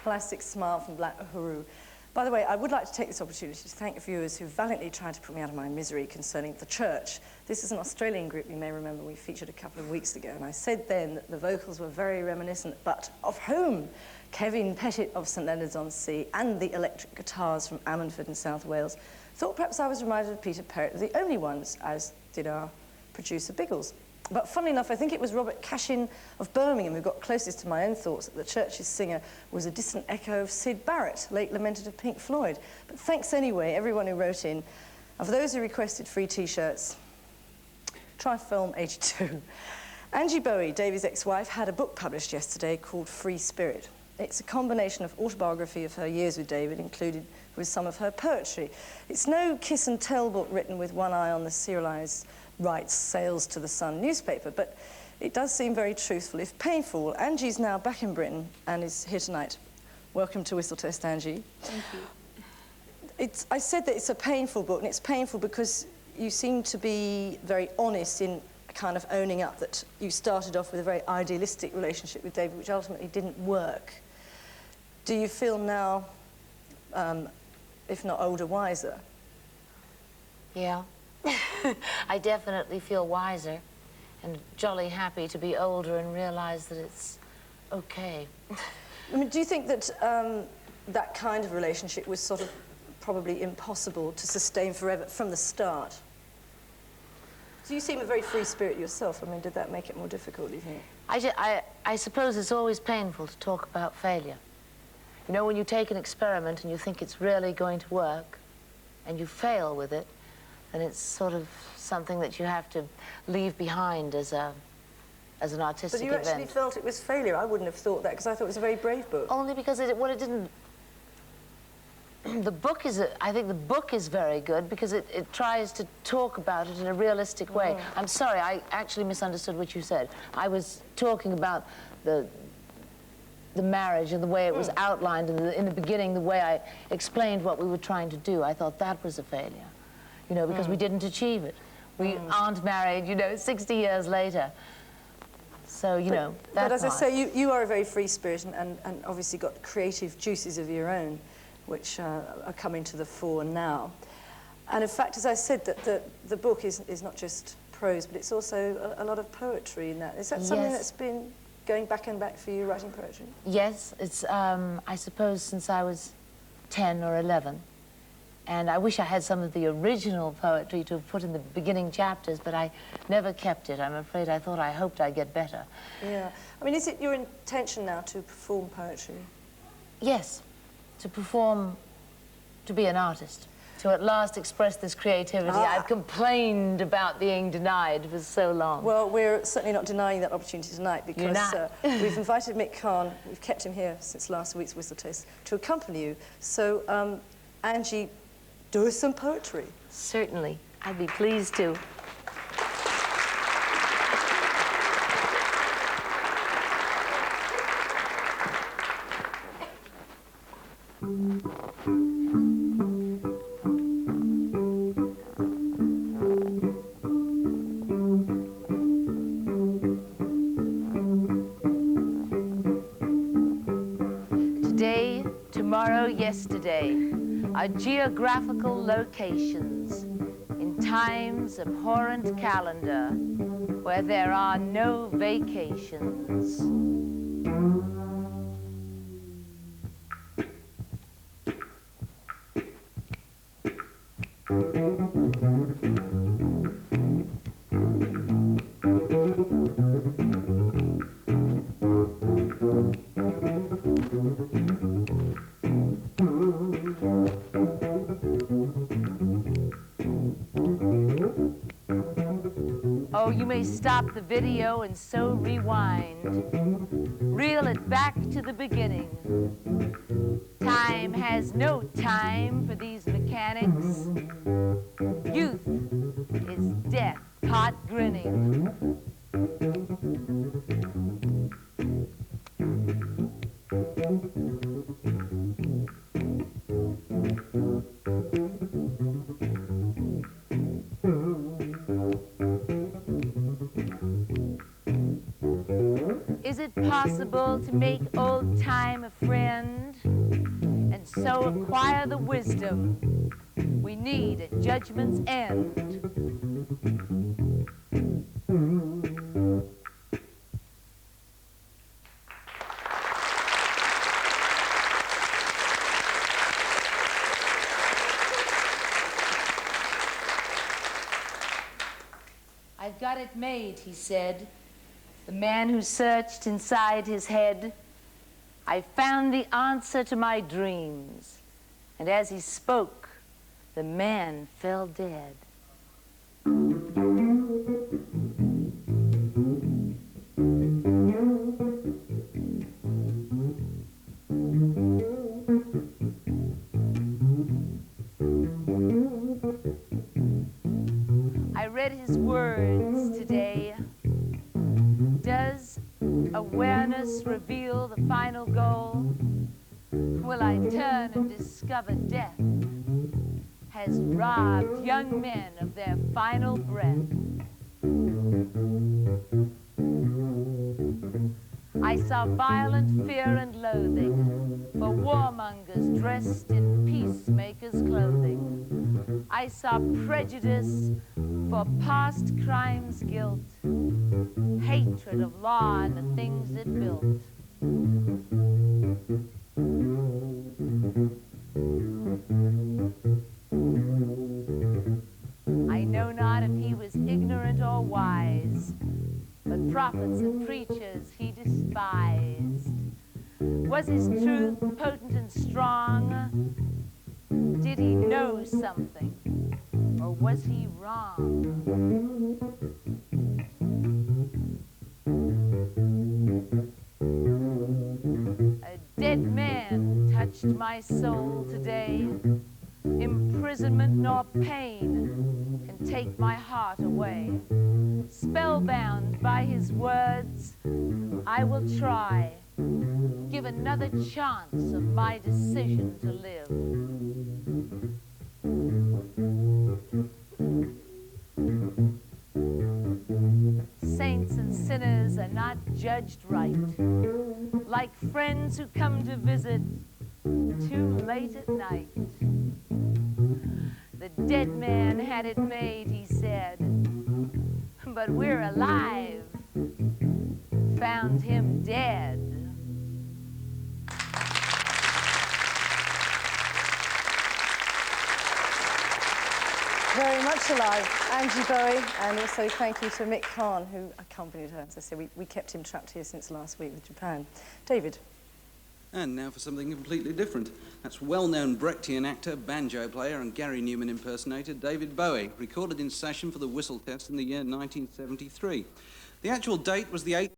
Plastic Smile from Black Uhuru. By the way, I would like to take this opportunity to thank viewers who valiantly tried to put me out of my misery concerning the church. This is an Australian group you may remember we featured a couple of weeks ago, and I said then that the vocals were very reminiscent, but of whom? Kevin Pettit of St Leonards-on-Sea and the electric guitars from Ammanford in South Wales thought perhaps I was reminded of Peter Perrett, the only ones, as did our producer Biggles. But funnily enough, I think it was Robert Cashin of Birmingham who got closest to my own thoughts that the church's singer was a distant echo of Syd Barrett, late lamented of Pink Floyd. But thanks anyway, everyone who wrote in. And for those who requested free T-shirts, try Film 82. Angie Bowie, Davy's ex-wife, had a book published yesterday called Free Spirit. It's a combination of autobiography of her years with David, included with some of her poetry. It's no kiss and tell book written with one eye on the serialised rights sales to the Sun newspaper, but it does seem very truthful, if painful. Angie's now back in Britain and is here tonight. Welcome to Whistle Test, Angie. Thank you. I said that it's a painful book, and it's painful because you seem to be very honest in kind of owning up that you started off with a very idealistic relationship with David, which ultimately didn't work. Do you feel now, if not older, wiser? Yeah. I definitely feel wiser and jolly happy to be older and realise that it's okay. I mean, do you think that that kind of relationship was sort of probably impossible to sustain forever from the start? So you seem a very free spirit yourself. I mean, did that make it more difficult, do you think? I suppose it's always painful to talk about failure. You know, when you take an experiment and you think it's really going to work and you fail with it, and it's sort of something that you have to leave behind as an artistic event. But you actually felt it was failure. I wouldn't have thought that, because I thought it was a very brave book. Only because it didn't... The book is, I think the book is very good because it tries to talk about it in a realistic way. I'm sorry, I actually misunderstood what you said. I was talking about the marriage and the way it was outlined in the beginning, the way I explained what we were trying to do. I thought that was a failure. You know, because we didn't achieve it. We aren't married, you know, 60 years later. So, you know, that But as part. I say, you are a very free spirit and obviously got creative juices of your own, which are coming to the fore now. And in fact, as I said, that the book is not just prose, but it's also a lot of poetry in that. Is that something that's been going back and back for you, writing poetry? Yes, it's, I suppose, since I was 10 or 11. And I wish I had some of the original poetry to have put in the beginning chapters, but I never kept it, I'm afraid. I hoped I'd get better. Yeah. I mean, is it your intention now to perform poetry? Yes, to perform, to be an artist, to at last express this creativity. I've complained about being denied for so long. Well, we're certainly not denying that opportunity tonight, because we've invited Mick Karn, we've kept him here since last week's Whistle Test, to accompany you. So, Angie, do some poetry. Certainly. I'd be pleased to. Today, tomorrow, yesterday are geographical locations in time's abhorrent calendar where there are no vacations. Oh, you may stop the video and so rewind. Reel it back to the beginning. Time has no time for these mechanics. Youth is death, pot grinning. Is it possible to make old time a friend and so acquire the wisdom we need at judgment's end? I've got it made, he said, the man who searched inside his head. I found the answer to my dreams. And as he spoke, the man fell dead. I read his words today. Does awareness reveal the final goal? Will I turn and discover death has robbed young men of their final breath? I saw violent fear and loathing for warmongers dressed in peacemakers' clothing. I saw prejudice for past crimes' guilt, hatred of law and the things it built. I know not if he was ignorant or wise, but prophets and preachers he despised. Was his truth potent and strong? Did he know something, or was he wrong? A dead man touched my soul today. Imprisonment nor pain can take my heart away. Spellbound by his words, I will try, give another chance of my decision to live. Saints and sinners are not judged right, like friends who come to visit too late at night. The dead man had it made, he said, but we're alive, found him dead. Very much alive, Angie Bowie, and also thank you to Mick Karn, who accompanied her. As I said, we kept him trapped here since last week with Japan. David. And now for something completely different. That's well-known Brechtian actor, banjo player and Gary Newman impersonator David Bowie, recorded in session for the whistle test in the year 1973. The actual date was the 8th